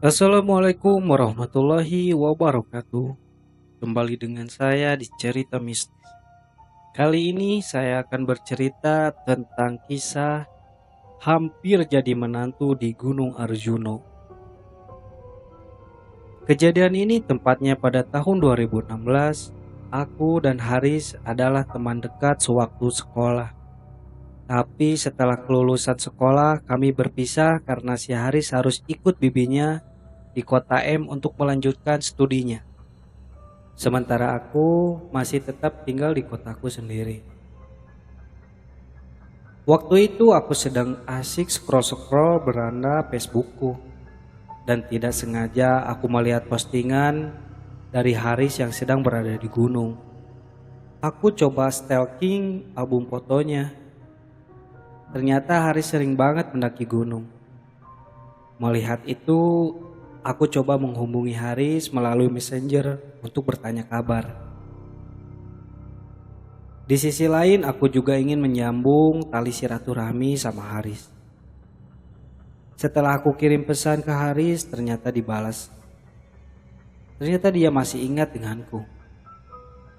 Assalamualaikum warahmatullahi wabarakatuh. Kembali dengan saya di Cerita Mistis. Kali ini saya akan bercerita tentang kisah hampir jadi menantu di Gunung Arjuno. Kejadian ini tempatnya pada tahun 2016. Aku dan Haris adalah teman dekat sewaktu sekolah. Tapi setelah kelulusan sekolah kami berpisah karena si Haris harus ikut bibinya di kota M untuk melanjutkan studinya. Sementara aku masih tetap tinggal di kotaku sendiri. Waktu itu aku sedang asik scroll-scroll beranda Facebookku. Dan tidak sengaja aku melihat postingan dari Haris yang sedang berada di gunung. Aku coba stalking album fotonya. Ternyata Haris sering banget mendaki gunung. Melihat itu, aku coba menghubungi Haris melalui Messenger untuk bertanya kabar. Di sisi lain, aku juga ingin menyambung tali silaturahmi sama Haris. Setelah aku kirim pesan ke Haris, ternyata dibalas. Ternyata dia masih ingat denganku.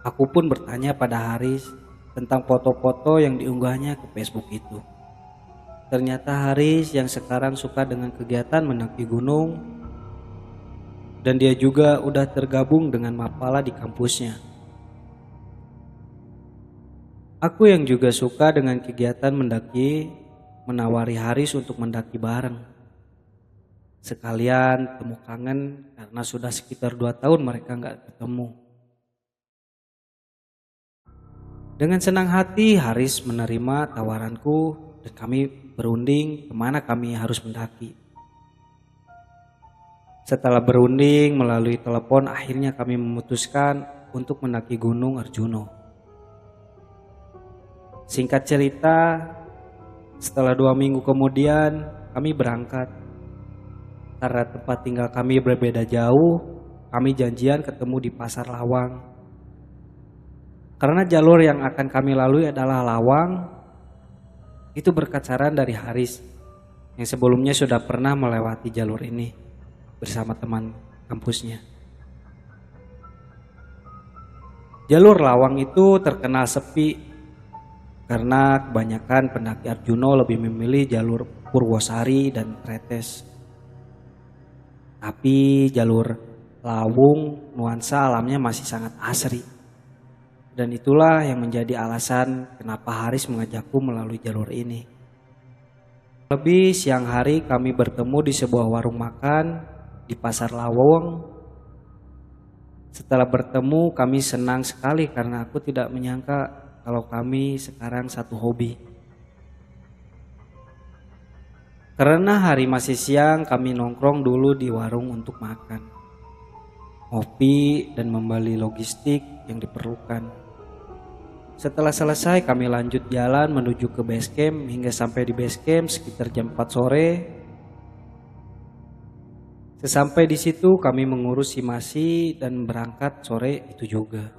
Aku pun bertanya pada Haris tentang foto-foto yang diunggahnya ke Facebook itu. Ternyata Haris yang sekarang suka dengan kegiatan mendaki gunung, dan dia juga udah tergabung dengan Mapala di kampusnya. Aku yang juga suka dengan kegiatan mendaki, menawari Haris untuk mendaki bareng. Sekalian temu kangen karena sudah sekitar 2 tahun mereka nggak ketemu. Dengan senang hati Haris menerima tawaranku dan kami berunding kemana kami harus mendaki. Setelah berunding melalui telepon, akhirnya kami memutuskan untuk mendaki Gunung Arjuno. Singkat cerita, setelah 2 minggu kemudian kami berangkat. Karena tempat tinggal kami berbeda jauh, kami janjian ketemu di Pasar Lawang. Karena jalur yang akan kami lalui adalah Lawang, itu berkat saran dari Haris yang sebelumnya sudah pernah melewati jalur ini bersama teman kampusnya. Jalur Lawang itu terkenal sepi karena kebanyakan pendaki Arjuno lebih memilih jalur Purwosari dan Tretes. Tapi jalur Lawung nuansa alamnya masih sangat asri. Dan itulah yang menjadi alasan kenapa Haris mengajakku melalui jalur ini. Lebih siang hari kami bertemu di sebuah warung makan di Pasar Lawang. Setelah bertemu kami senang sekali karena aku tidak menyangka kalau kami sekarang satu hobi. Karena hari masih siang, kami nongkrong dulu di warung untuk makan, ngopi, dan membeli logistik yang diperlukan. Setelah selesai, kami lanjut jalan menuju ke base camp hingga sampai di base camp sekitar jam 4 sore. Sesampai di situ, kami mengurus simasi dan berangkat sore itu juga.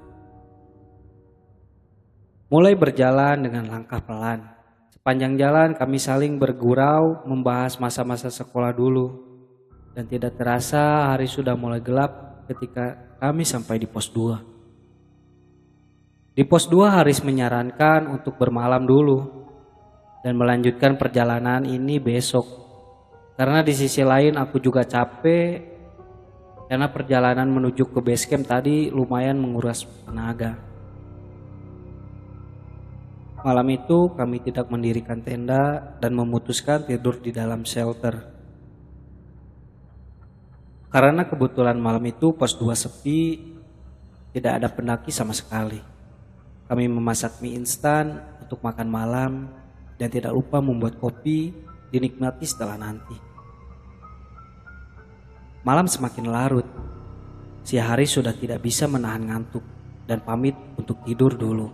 Mulai berjalan dengan langkah pelan. Sepanjang jalan kami saling bergurau membahas masa-masa sekolah dulu. Dan tidak terasa hari sudah mulai gelap ketika kami sampai di pos 2. Di pos 2 Haris menyarankan untuk bermalam dulu dan melanjutkan perjalanan ini besok. Karena di sisi lain aku juga capek karena perjalanan menuju ke base camp tadi lumayan menguras tenaga. Malam itu kami tidak mendirikan tenda dan memutuskan tidur di dalam shelter. Karena kebetulan malam itu pos 2 sepi, tidak ada pendaki sama sekali. Kami memasak mie instan untuk makan malam dan tidak lupa membuat kopi dinikmati setelah nanti. Malam semakin larut. Si Haris sudah tidak bisa menahan ngantuk dan pamit untuk tidur dulu.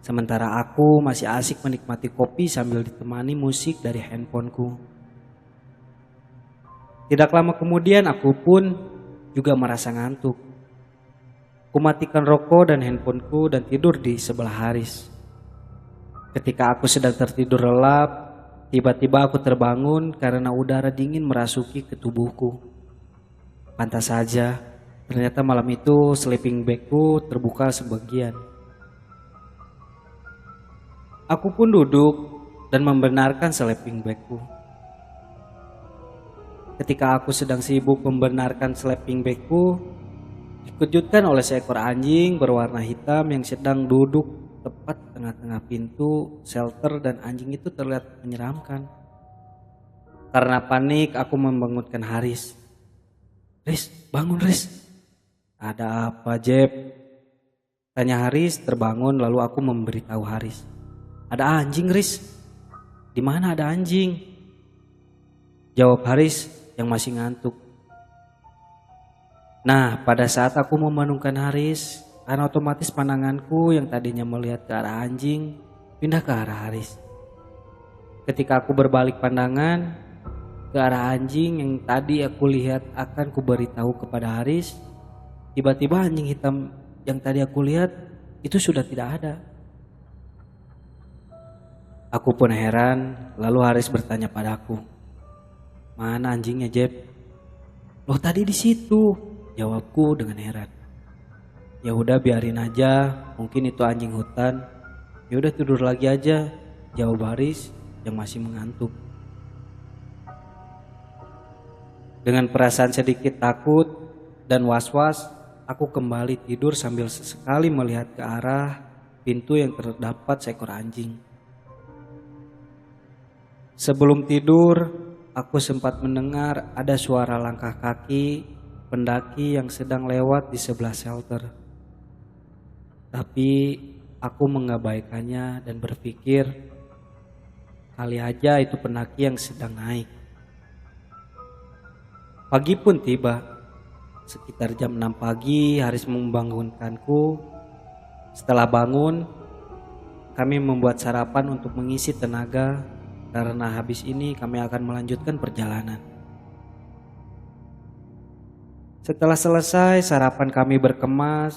Sementara aku masih asik menikmati kopi sambil ditemani musik dari handphoneku. Tidak lama kemudian aku pun juga merasa ngantuk. Kumatikan rokok dan handphoneku dan tidur di sebelah Haris. Ketika aku sedang tertidur lelap, tiba-tiba aku terbangun karena udara dingin merasuki ke tubuhku. Pantas saja, ternyata malam itu sleeping bagku terbuka sebagian. Aku pun duduk dan membenarkan sleeping bagku. Ketika aku sedang sibuk membenarkan sleeping bagku, dikejutkan oleh seekor anjing berwarna hitam yang sedang duduk tepat tengah-tengah pintu shelter, dan anjing itu terlihat menyeramkan. Karena panik, aku membangunkan Haris. "Riz, bangun Riz." "Ada apa, Jeb?" tanya Haris terbangun, lalu aku memberitahu Haris. "Ada anjing, Riz." "Di mana ada anjing?" jawab Haris yang masih ngantuk. Nah, pada saat aku membangunkan Haris, karena otomatis pandanganku yang tadinya melihat ke arah anjing pindah ke arah Haris. Ketika aku berbalik pandangan ke arah anjing yang tadi aku lihat, akan kuberitahu kepada Haris, tiba-tiba anjing hitam yang tadi aku lihat itu sudah tidak ada. Aku pun heran, lalu Haris bertanya padaku, "Mana anjingnya, Jeb?" "Loh, tadi di situ," jawabku dengan heran. "Ya udah, biarin aja, mungkin itu anjing hutan. Ya udah, tidur lagi aja," jawab Haris yang masih mengantuk. Dengan perasaan sedikit takut dan was-was, aku kembali tidur sambil sesekali melihat ke arah pintu yang terdapat seekor anjing. Sebelum tidur, aku sempat mendengar ada suara langkah kaki pendaki yang sedang lewat di sebelah shelter. Tapi aku mengabaikannya dan berpikir, kali aja itu pendaki yang sedang naik. Pagi pun tiba. Sekitar jam 6 pagi, Haris membangunkanku. Setelah bangun, kami membuat sarapan untuk mengisi tenaga, karena habis ini kami akan melanjutkan perjalanan. Setelah selesai, sarapan kami berkemas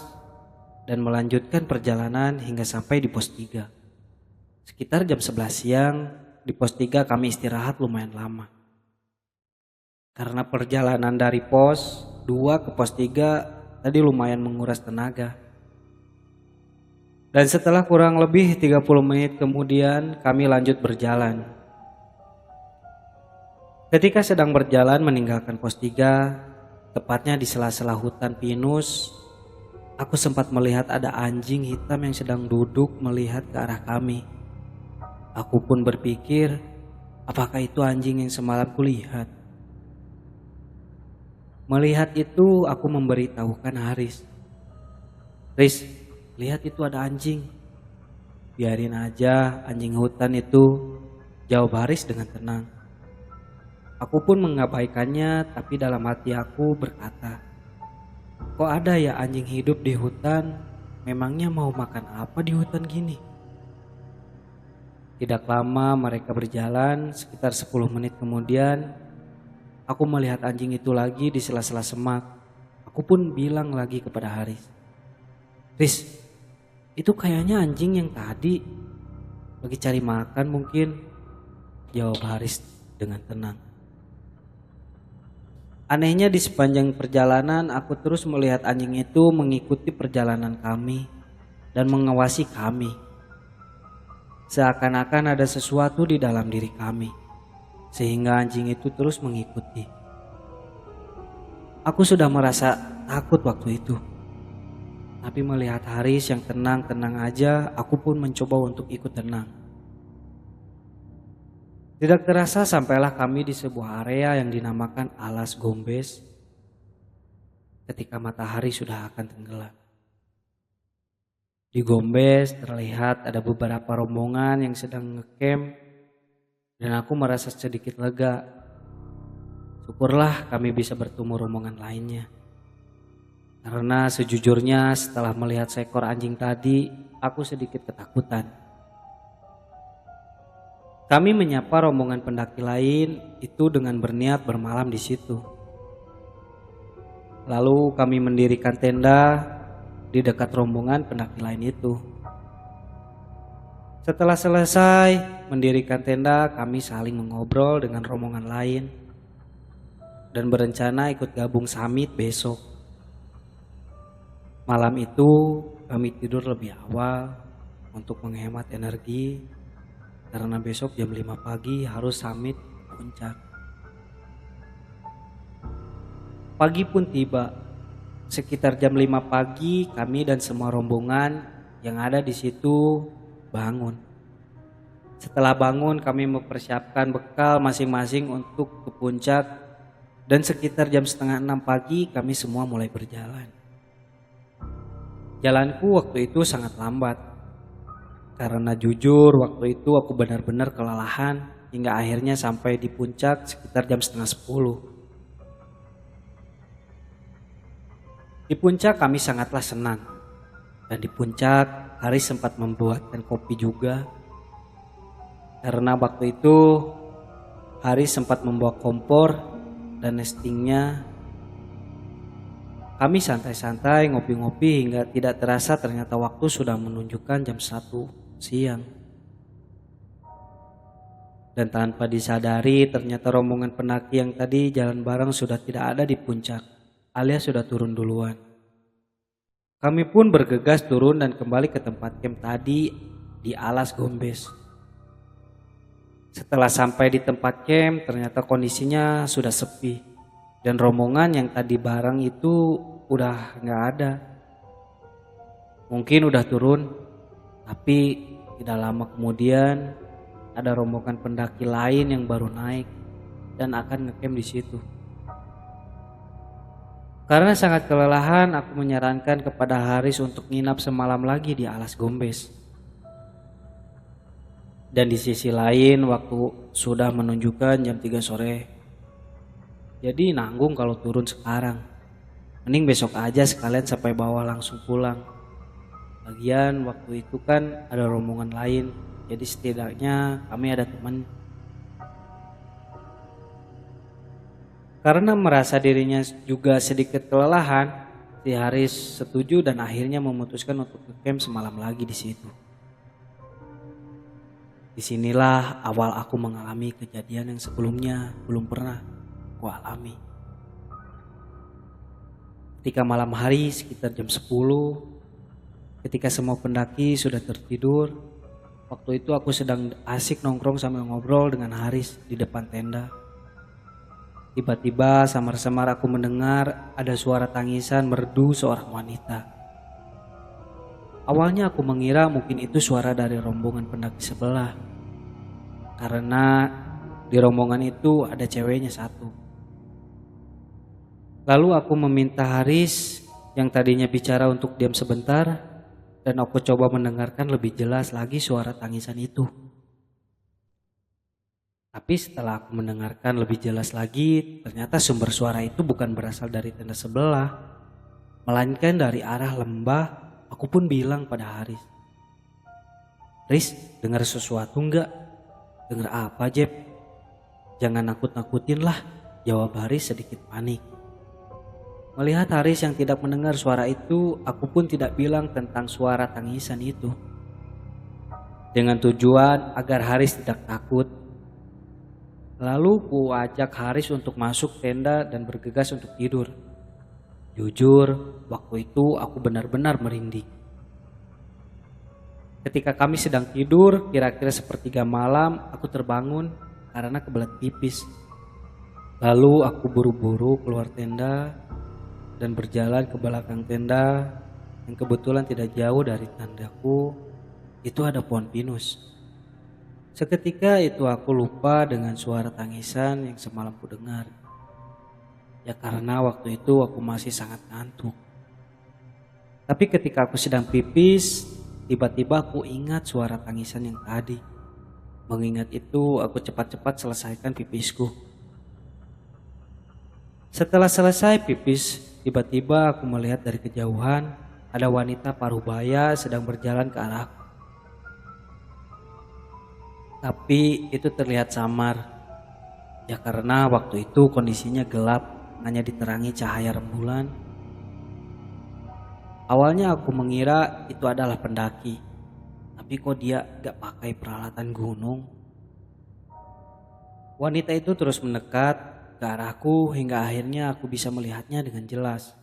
dan melanjutkan perjalanan hingga sampai di pos 3. Sekitar jam 11 siang, di pos 3 kami istirahat lumayan lama. Karena perjalanan dari pos 2 ke pos 3 tadi lumayan menguras tenaga. Dan setelah kurang lebih 30 menit kemudian kami lanjut berjalan. Ketika sedang berjalan meninggalkan pos 3, tepatnya di sela-sela hutan pinus, aku sempat melihat ada anjing hitam yang sedang duduk melihat ke arah kami. Aku pun berpikir, apakah itu anjing yang semalam kulihat? Melihat itu, aku memberitahukan Haris. "Riz, lihat itu ada anjing." "Biarin aja anjing hutan itu," jawab Haris dengan tenang. Aku pun mengabaikannya, tapi dalam hati aku berkata, kok ada ya anjing hidup di hutan? Memangnya mau makan apa di hutan gini? Tidak lama mereka berjalan, sekitar 10 menit kemudian aku melihat anjing itu lagi di sela-sela semak. Aku pun bilang lagi kepada Haris, "Riz, itu kayaknya anjing yang tadi lagi cari makan mungkin," jawab Haris dengan tenang. Anehnya di sepanjang perjalanan aku terus melihat anjing itu mengikuti perjalanan kami dan mengawasi kami. Seakan-akan ada sesuatu di dalam diri kami, sehingga anjing itu terus mengikuti. Aku sudah merasa takut waktu itu. Tapi melihat Haris yang tenang-tenang aja, aku pun mencoba untuk ikut tenang. Tidak terasa sampailah kami di sebuah area yang dinamakan Alas Gombes ketika matahari sudah akan tenggelam. Di Gombes terlihat ada beberapa rombongan yang sedang ngecamp dan aku merasa sedikit lega. Syukurlah kami bisa bertemu rombongan lainnya. Karena sejujurnya setelah melihat seekor anjing tadi, aku sedikit ketakutan. Kami menyapa rombongan pendaki lain itu dengan berniat bermalam di situ. Lalu kami mendirikan tenda di dekat rombongan pendaki lain itu. Setelah selesai mendirikan tenda, kami saling mengobrol dengan rombongan lain. dan berencana ikut gabung summit besok. Malam itu kami tidur lebih awal untuk menghemat energi karena besok jam 5 pagi harus summit puncak. Pagi pun tiba. Sekitar jam 5 pagi kami dan semua rombongan yang ada di situ bangun. Setelah bangun kami mempersiapkan bekal masing-masing untuk ke puncak dan sekitar jam setengah 6 pagi kami semua mulai berjalan. Jalanku waktu itu sangat lambat karena jujur waktu itu aku benar-benar kelelahan hingga akhirnya sampai di puncak sekitar jam setengah 10. Di puncak kami sangatlah senang dan di puncak Haris sempat membuatkan kopi juga karena waktu itu Haris sempat membawa kompor dan nestingnya. Kami santai-santai ngopi-ngopi hingga tidak terasa ternyata waktu sudah menunjukkan jam 1 siang. Dan tanpa disadari ternyata rombongan pendaki yang tadi jalan bareng sudah tidak ada di puncak, alias sudah turun duluan. Kami pun bergegas turun dan kembali ke tempat camp tadi di Alas Gombes. Setelah sampai di tempat camp ternyata kondisinya sudah sepi dan rombongan yang tadi bareng itu udah nggak ada. Mungkin udah turun, tapi tidak lama kemudian ada rombongan pendaki lain yang baru naik dan akan ngecamp di situ. Karena sangat kelelahan, aku menyarankan kepada Haris untuk nginap semalam lagi di Alas Gombes. Dan di sisi lain waktu sudah menunjukkan jam 3 sore. Jadi nanggung kalau turun sekarang. Mending besok aja sekalian sampai bawah langsung pulang. Lagian waktu itu kan ada rombongan lain, jadi setidaknya kami ada teman. Karena merasa dirinya juga sedikit kelelahan, si Haris setuju dan akhirnya memutuskan untuk ngecamp semalam lagi di situ. Disinilah awal aku mengalami kejadian yang sebelumnya belum pernah aku alami. Ketika malam hari sekitar jam 10, ketika semua pendaki sudah tertidur, waktu itu aku sedang asik nongkrong sambil ngobrol dengan Haris di depan tenda. Tiba-tiba samar-samar aku mendengar ada suara tangisan merdu seorang wanita. Awalnya aku mengira mungkin itu suara dari rombongan pendaki sebelah. Karena di rombongan itu ada ceweknya satu. Lalu aku meminta Haris yang tadinya bicara untuk diam sebentar dan aku coba mendengarkan lebih jelas lagi suara tangisan itu. Tapi setelah aku mendengarkan lebih jelas lagi, ternyata sumber suara itu bukan berasal dari tenda sebelah, melainkan dari arah lembah. Aku pun bilang pada Haris, "Riz, dengar sesuatu enggak?" "Dengar apa, Jeb?" "Jangan nakut-nakutin lah," jawab Haris sedikit panik. Melihat Haris yang tidak mendengar suara itu, aku pun tidak bilang tentang suara tangisan itu. Dengan tujuan agar Haris tidak takut. Lalu ku ajak Haris untuk masuk tenda dan bergegas untuk tidur. Jujur, waktu itu aku benar-benar merinding. Ketika kami sedang tidur, kira-kira sepertiga malam, aku terbangun karena kebelet pipis. Lalu aku buru-buru keluar tenda dan berjalan ke belakang tenda yang kebetulan tidak jauh dari tendaku itu ada pohon pinus. Seketika itu aku lupa dengan suara tangisan yang semalam ku dengar. Ya karena waktu itu aku masih sangat ngantuk. Tapi ketika aku sedang pipis, tiba-tiba aku ingat suara tangisan yang tadi. Mengingat itu aku cepat-cepat selesaikan pipisku. Setelah selesai pipis, tiba-tiba aku melihat dari kejauhan ada wanita parubaya sedang berjalan ke arahku. Tapi itu terlihat samar. Ya karena waktu itu kondisinya gelap, hanya diterangi cahaya rembulan. Awalnya aku mengira itu adalah pendaki. Tapi kok dia gak pakai peralatan gunung? Wanita itu terus mendekat ke arahku hingga akhirnya aku bisa melihatnya dengan jelas.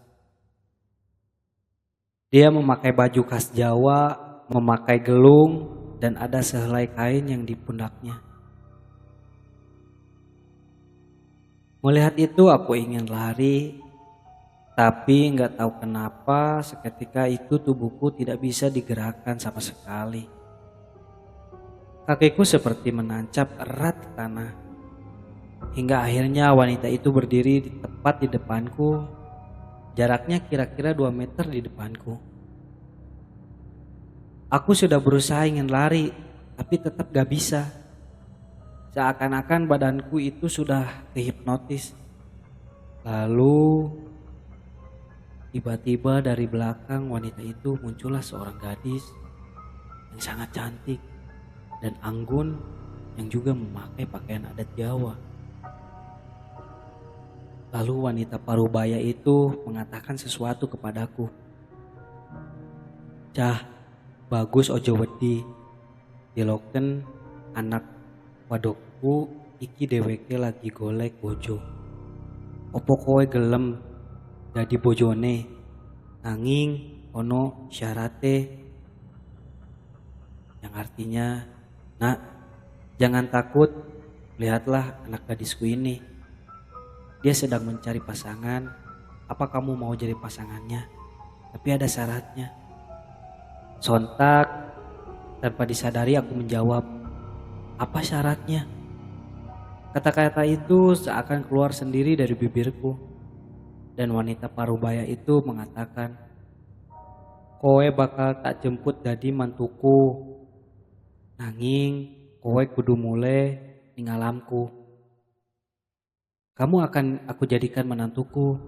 Dia memakai baju khas Jawa, memakai gelung, dan ada sehelai kain yang di pundaknya. Melihat itu aku ingin lari, tapi nggak tahu kenapa seketika itu tubuhku tidak bisa digerakkan sama sekali. Kakiku seperti menancap erat di tanah. Hingga akhirnya wanita itu berdiri tepat di depanku, jaraknya kira-kira 2 meter di depanku. Aku sudah berusaha ingin lari, tapi tetap gak bisa. Seakan-akan badanku itu sudah kehipnotis. Lalu tiba-tiba dari belakang wanita itu muncullah seorang gadis yang sangat cantik dan anggun yang juga memakai pakaian adat Jawa. Lalu wanita parubaya itu mengatakan sesuatu kepadaku. "Cah, bagus ojo wedi. Diloken anak wadokku iki dheweke lagi golek bojo. Opo kowe gelem dadi bojone? Nanging ono syarate." Yang artinya, "Nak, jangan takut. Lihatlah anak gadisku ini. Dia sedang mencari pasangan. Apa kamu mau jadi pasangannya? Tapi ada syaratnya." Sontak tanpa disadari aku menjawab, "Apa syaratnya?" Kata-kata itu seakan keluar sendiri dari bibirku. Dan wanita parubaya itu mengatakan, "Kowe bakal tak jemput dadi mantuku. Nanging kowe kudu mule ning alamku. Kamu akan aku jadikan menantuku,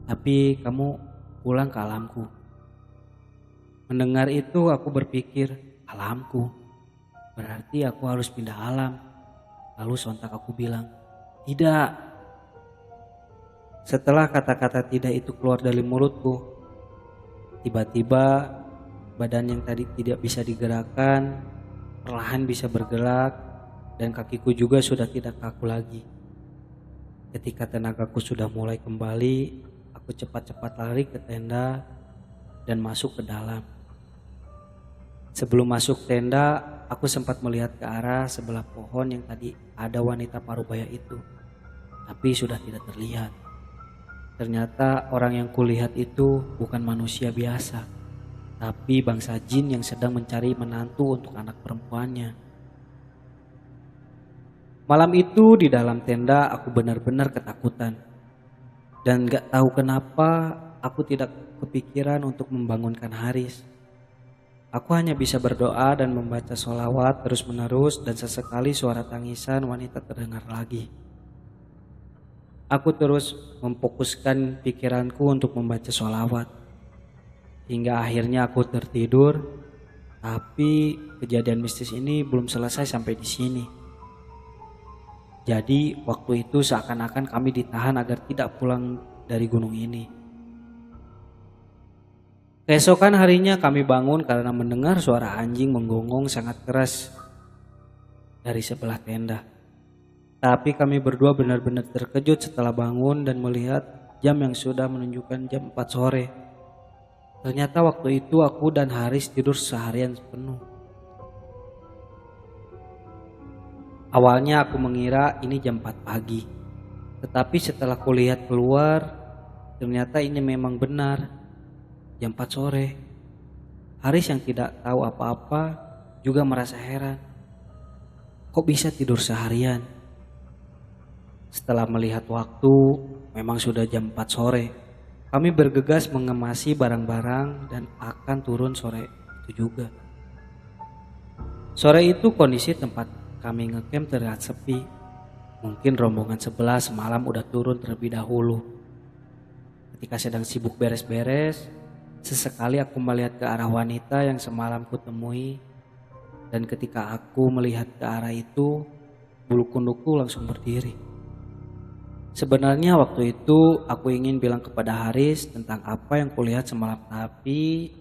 tapi kamu pulang ke alamku." Mendengar itu aku berpikir, alamku? Berarti aku harus pindah alam. Lalu sontak aku bilang, "Tidak." Setelah kata-kata tidak itu keluar dari mulutku, tiba-tiba badan yang tadi tidak bisa digerakkan perlahan bisa bergerak dan kakiku juga sudah tidak kaku lagi. Ketika tenagaku sudah mulai kembali, aku cepat-cepat lari ke tenda dan masuk ke dalam. Sebelum masuk tenda, aku sempat melihat ke arah sebelah pohon yang tadi ada wanita parubaya itu, tapi sudah tidak terlihat. Ternyata orang yang kulihat itu bukan manusia biasa, tapi bangsa jin yang sedang mencari menantu untuk anak perempuannya. Malam itu di dalam tenda aku benar-benar ketakutan. Dan gak tahu kenapa aku tidak kepikiran untuk membangunkan Haris. Aku hanya bisa berdoa dan membaca sholawat terus-menerus dan sesekali suara tangisan wanita terdengar lagi. Aku terus memfokuskan pikiranku untuk membaca sholawat. Hingga akhirnya aku tertidur, tapi kejadian mistis ini belum selesai sampai di sini. Jadi waktu itu seakan-akan kami ditahan agar tidak pulang dari gunung ini. Keesokan harinya kami bangun karena mendengar suara anjing menggonggong sangat keras dari sebelah tenda. Tapi kami berdua benar-benar terkejut setelah bangun dan melihat jam yang sudah menunjukkan jam 4 sore. Ternyata waktu itu aku dan Haris tidur seharian penuh. Awalnya aku mengira ini jam 4 pagi. Tetapi setelah kulihat keluar, ternyata ini memang benar. Jam 4 sore. Haris yang tidak tahu apa-apa juga merasa heran. Kok bisa tidur seharian? Setelah melihat waktu, memang sudah jam 4 sore. Kami bergegas mengemasi barang-barang dan akan turun sore itu juga. Sore itu kondisi tempat kami ngecamp terlihat sepi. Mungkin rombongan sebelah semalam udah turun terlebih dahulu. Ketika sedang sibuk beres-beres, sesekali aku melihat ke arah wanita yang semalam kutemui. Dan ketika aku melihat ke arah itu, bulu kudukku langsung berdiri. Sebenarnya waktu itu aku ingin bilang kepada Haris tentang apa yang kulihat semalam, tapi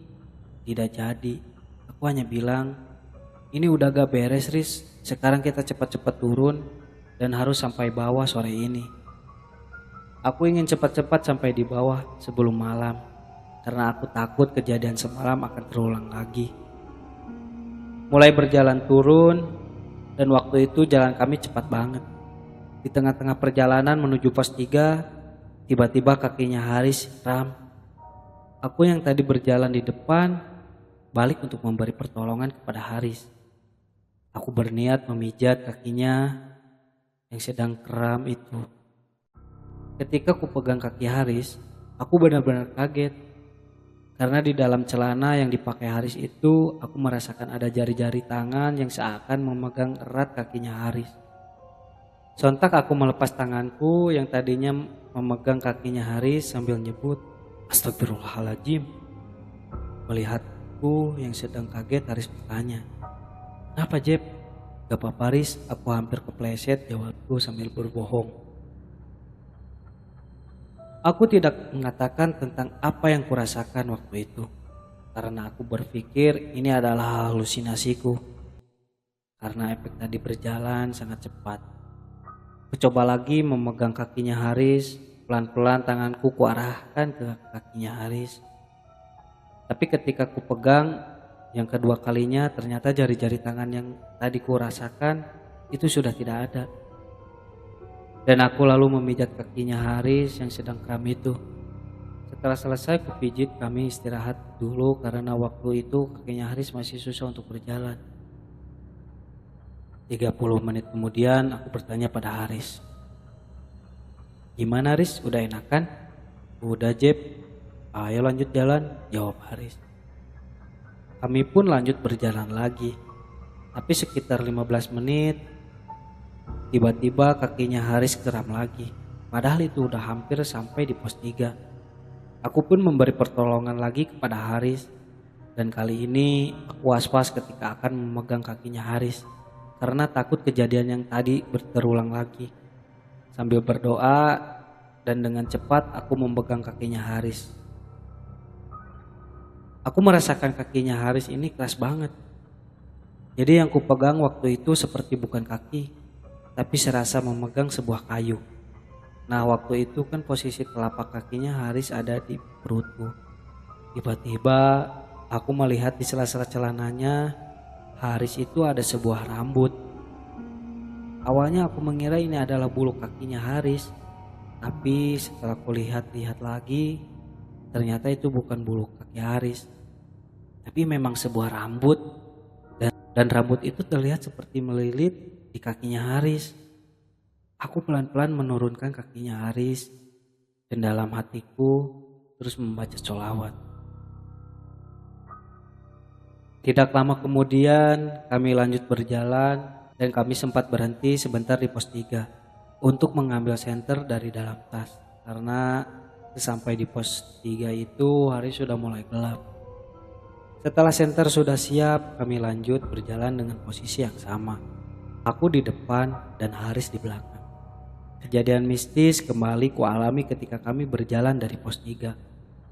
tidak jadi. Aku hanya bilang, "Ini udah gak beres, Riz. Sekarang kita cepat-cepat turun dan harus sampai bawah sore ini." Aku ingin cepat-cepat sampai di bawah sebelum malam, karena aku takut kejadian semalam akan terulang lagi. Mulai berjalan turun, dan waktu itu jalan kami cepat banget. Di tengah-tengah perjalanan menuju pos 3, tiba-tiba kakinya Haris ram. Aku yang tadi berjalan di depan, balik untuk memberi pertolongan kepada Haris. Aku berniat memijat kakinya yang sedang kram itu. Ketika aku pegang kaki Haris, aku benar-benar kaget. Karena di dalam celana yang dipakai Haris itu, aku merasakan ada jari-jari tangan yang seakan memegang erat kakinya Haris. Sontak aku melepas tanganku yang tadinya memegang kakinya Haris sambil nyebut, "Astagfirullahaladzim." Melihatku yang sedang kaget, Haris bertanya, "Kenapa Jeb?" "Gak apa-apa Haris, aku hampir kepleset," jawabku sambil berbohong. Aku tidak mengatakan tentang apa yang kurasakan waktu itu, karena aku berpikir ini adalah halusinasiku, karena efek tadi berjalan sangat cepat. Aku coba lagi memegang kakinya Haris, pelan-pelan tanganku kuarahkan ke kakinya Haris. Tapi ketika ku pegang yang kedua kalinya, ternyata jari-jari tangan yang tadi kurasakan itu sudah tidak ada. Dan aku lalu memijat kakinya Haris yang sedang kram itu. Setelah selesai kupijit, kami istirahat dulu karena waktu itu kakinya Haris masih susah untuk berjalan. 30 menit kemudian aku bertanya pada Haris, "Gimana Haris, udah enakan?" "Udah Jeb, ayo lanjut jalan," jawab Haris. Kami pun lanjut berjalan lagi. Tapi sekitar 15 menit tiba-tiba kakinya Haris kram lagi. Padahal itu udah hampir sampai di pos 3. Aku pun memberi pertolongan lagi kepada Haris. Dan kali ini aku was-was ketika akan memegang kakinya Haris, karena takut kejadian yang tadi terulang lagi. Sambil berdoa dan dengan cepat aku memegang kakinya Haris. Aku merasakan kakinya Haris ini keras banget. Jadi yang kupegang waktu itu seperti bukan kaki, tapi serasa memegang sebuah kayu. Nah waktu itu kan posisi telapak kakinya Haris ada di perutku. Tiba-tiba aku melihat di sela-sela celananya Haris itu ada sebuah rambut. Awalnya aku mengira ini adalah bulu kakinya Haris, tapi setelah aku lihat-lihat lagi, ternyata itu bukan bulu kaki Haris, tapi memang sebuah rambut. Dan rambut itu terlihat seperti melilit di kakinya Haris. Aku pelan-pelan menurunkan kakinya Haris dan dalam hatiku terus membaca sholawat. Tidak lama kemudian kami lanjut berjalan dan kami sempat berhenti sebentar di pos 3 untuk mengambil senter dari dalam tas. Karena sesampai di pos 3 itu hari sudah mulai gelap. Setelah senter sudah siap, kami lanjut berjalan dengan posisi yang sama. Aku di depan dan Haris di belakang. Kejadian mistis kembali kualami ketika kami berjalan dari pos 3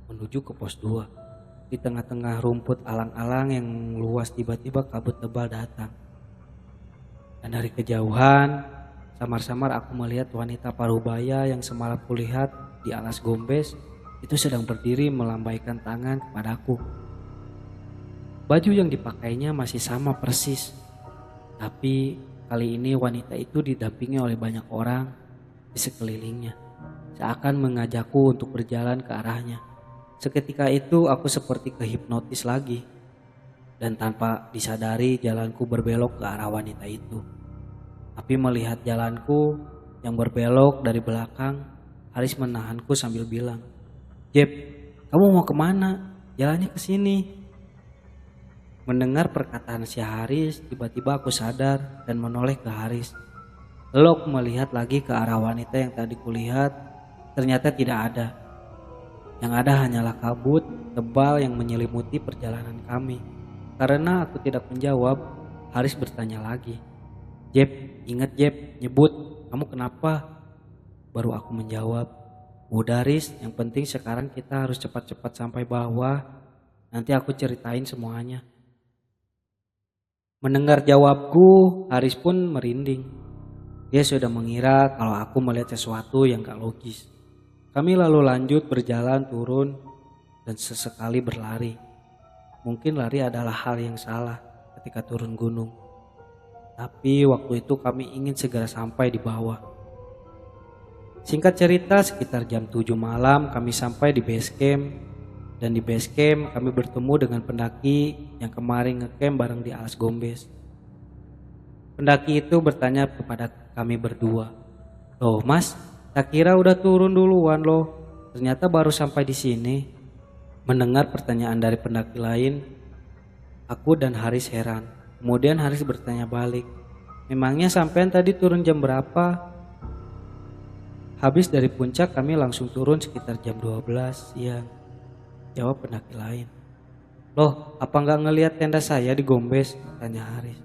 menuju ke pos 2. Di tengah-tengah rumput alang-alang yang luas tiba-tiba kabut tebal datang. Dan dari kejauhan, samar-samar aku melihat wanita parubaya yang semalam kulihat di alas gombes itu sedang berdiri melambaikan tangan kepadaku. Baju yang dipakainya masih sama persis, tapi kali ini wanita itu didampingi oleh banyak orang di sekelilingnya, seakan mengajakku untuk berjalan ke arahnya. Seketika itu aku seperti kehipnotis lagi, dan tanpa disadari jalanku berbelok ke arah wanita itu. Tapi melihat jalanku yang berbelok dari belakang, Haris menahanku sambil bilang, "Jeb, kamu mau kemana? Jalannya ke sini." Mendengar perkataan si Haris, tiba-tiba aku sadar dan menoleh ke Haris. Lalu aku melihat lagi ke arah wanita yang tadi kulihat, ternyata tidak ada. Yang ada hanyalah kabut tebal yang menyelimuti perjalanan kami. Karena aku tidak menjawab, Haris bertanya lagi, "Jeb, ingat Jeb, nyebut, kamu kenapa?" Baru aku menjawab, "Udah Haris, yang penting sekarang kita harus cepat-cepat sampai bawah, nanti aku ceritain semuanya." Mendengar jawabku, Haris pun merinding. Dia sudah mengira kalau aku melihat sesuatu yang gak logis. Kami lalu lanjut berjalan turun dan sesekali berlari. Mungkin lari adalah hal yang salah ketika turun gunung. Tapi waktu itu kami ingin segera sampai di bawah. Singkat cerita, sekitar jam 7 malam kami sampai di base camp. Dan di base camp kami bertemu dengan pendaki yang kemarin ngecamp bareng di alas Gombes. Pendaki itu bertanya kepada kami berdua, "Loh mas, tak kira udah turun duluan loh. Ternyata baru sampai di sini." Mendengar pertanyaan dari pendaki lain, aku dan Haris heran. Kemudian Haris bertanya balik, "Memangnya sampean tadi turun jam berapa?" "Habis dari puncak kami langsung turun sekitar jam 12 siang," jawab pendaki lain. "Loh, apa nggak ngelihat tenda saya di Gombes?" tanya Haris.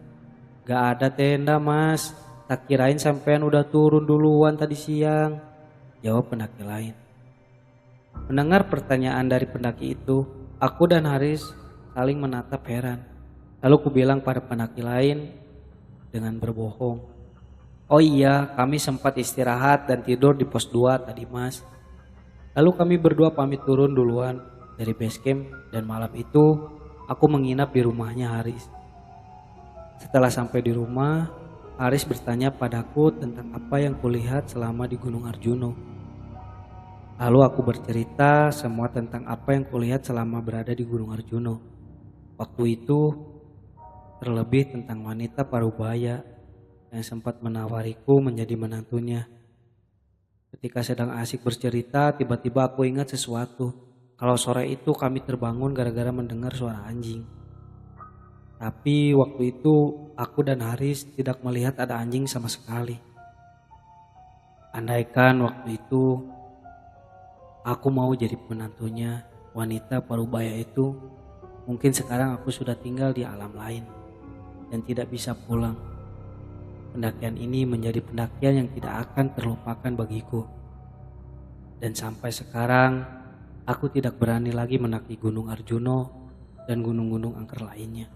"Gak ada tenda mas, tak kirain sampean udah turun duluan tadi siang," jawab pendaki lain. Mendengar pertanyaan dari pendaki itu, aku dan Haris saling menatap heran. Lalu ku bilang pada pendaki lain dengan berbohong, "Oh iya, kami sempat istirahat dan tidur di pos 2 tadi mas." Lalu kami berdua pamit turun duluan dari base camp dan malam itu aku menginap di rumahnya Haris. Setelah sampai di rumah, Haris bertanya padaku tentang apa yang kulihat selama di Gunung Arjuno. Lalu aku bercerita semua tentang apa yang kulihat selama berada di Gunung Arjuno. Waktu itu terlebih tentang wanita parubaya yang sempat menawariku menjadi menantunya. Ketika sedang asik bercerita, tiba-tiba aku ingat sesuatu. Kalau sore itu kami terbangun gara-gara mendengar suara anjing. Tapi waktu itu aku dan Haris tidak melihat ada anjing sama sekali. Andaikan waktu itu aku mau jadi menantunya wanita parubaya itu, mungkin sekarang aku sudah tinggal di alam lain dan tidak bisa pulang. Pendakian ini menjadi pendakian yang tidak akan terlupakan bagiku. Dan sampai sekarang aku tidak berani lagi mendaki Gunung Arjuno dan gunung-gunung angker lainnya.